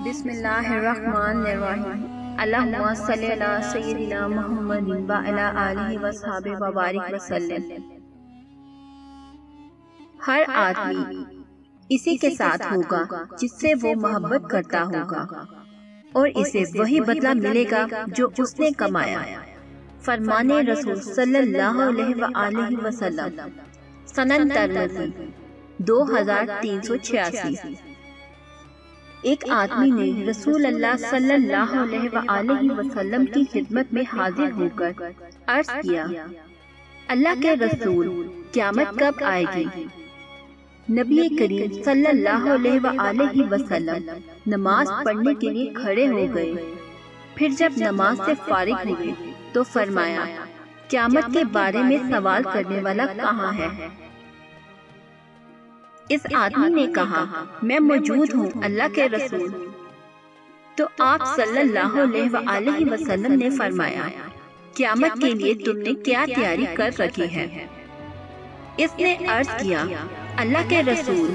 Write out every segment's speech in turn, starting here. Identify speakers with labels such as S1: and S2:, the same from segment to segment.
S1: بسم اللہ الرحمن الرحیم۔ اللہم صلی علی سیدنا محمد وعلی آلہ وصحبہ وبارک وسلم۔ ہر آدمی اسی کے ساتھ ہوگا جس سے وہ محبت کرتا ہوگا، اور اسے وہی بدلہ ملے گا جو اس نے کمایا۔ فرمان رسول صلی اللہ علیہ وآلہ وسلم، سنن ترمذی 2386۔ ایک آدمی نے رسول اللہ صلی اللہ علیہ وآلہ وسلم کی خدمت میں حاضر ہو کر عرض کیا، اللہ کے رسول، قیامت کب آئے گی؟ نبی کریم صلی اللہ علیہ وآلہ وسلم نماز پڑھنے کے لیے کھڑے ہو گئے، پھر جب نماز سے فارغ ہوئے تو فرمایا، قیامت کے بارے میں سوال کرنے والا کہاں ہے؟ اس آدمی نے کہا، میں موجود ہوں اللہ کے رسول۔ تو آپ صلی اللہ علیہ وآلہ وسلم نے فرمایا، قیامت کے لیے تم نے کیا تیاری کر رکھی ہے؟ اس نے عرض کیا، اللہ کے رسول،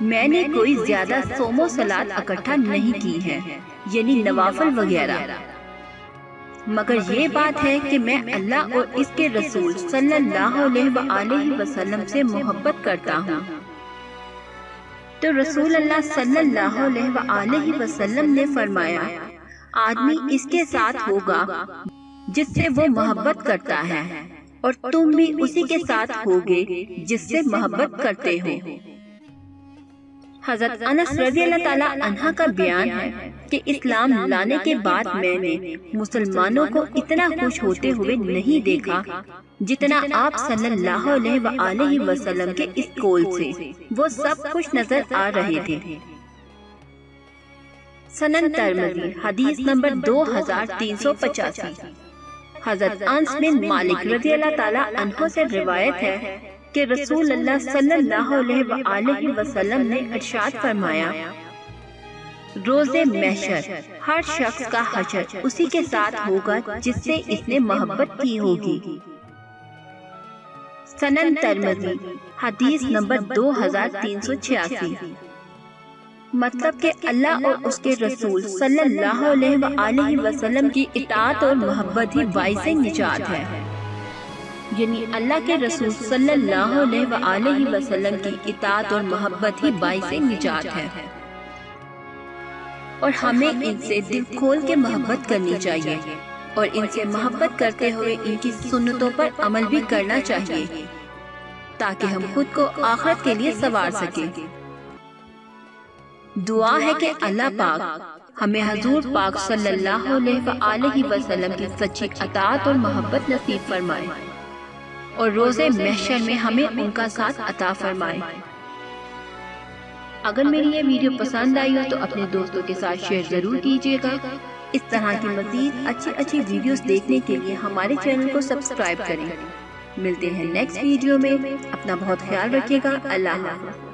S1: میں نے کوئی زیادہ صوم و صلات اکٹھا نہیں کی ہے، یعنی نوافل وغیرہ، مگر یہ بات ہے کہ میں اللہ اور اس کے رسول صلی اللہ علیہ وآلہ وسلم سے محبت کرتا ہوں۔ تو رسول اللہ صلی اللہ علیہ وآلہ وسلم نے فرمایا، آدمی اس کے ساتھ ہوگا جس سے وہ محبت کرتا ہے، اور تم بھی اسی کے ساتھ ہوگے جس سے محبت کرتے ہو۔ حضرت انس رضی اللہ تعالیٰ عنہ کا بیان ہے کہ اسلام لانے کے بعد میں نے مسلمانوں کو اتنا خوش ہوتے ہوئے نہیں دیکھا جتنا آپ صلی اللہ علیہ وآلہ وسلم کے اس قول سے۔ وہ سب خوش نظر آ رہے تھے۔ سنن ترمذی حدیث نمبر 2385۔ حضرت انس بن مالک رضی اللہ تعالیٰ عنہ سے روایت ہے کہ رسول اللہ صلی اللہ علیہ وآلہ وسلم نے ارشاد فرمایا، روز محشر ہر شخص کا حشر اسی کے ساتھ ہوگا جس سے اس نے محبت کی ہوگی۔ سنن ترمذی حدیث نمبر 2386۔ مطلب کہ اللہ اور اس کے رسول صلی اللہ علیہ وآلہ وسلم کی اطاعت اور محبت ہی باعث نجات ہے، یعنی اللہ کے رسول صلی اللہ علیہ وآلہ وسلم کی اطاعت اور محبت ہی باعث نجات ہے، اور ہمیں ان سے دل کھول کے محبت کرنی چاہیے، اور ان سے محبت کرتے ہوئے ان کی سنتوں پر عمل بھی کرنا چاہیے، تاکہ ہم خود کو آخرت کے لیے سنوار سکیں۔ دعا ہے کہ اللہ پاک ہمیں حضور پاک صلی اللہ علیہ وآلہ وسلم کی سچی اطاعت اور محبت نصیب فرمائے، اور روز محشر میں ہمیں ان کا ساتھ عطا فرمائے۔ اگر میری یہ ویڈیو پسند آئی ہو تو اپنے دوستوں کے ساتھ شیئر ضرور کیجیے گا۔ اس طرح کی مزید اچھی ویڈیوز دیکھنے کے لیے ہمارے چینل کو سبسکرائب کریں۔ ملتے ہیں نیکسٹ ویڈیو میں، اپنا بہت خیال رکھیے گا۔ اللہ حافظ۔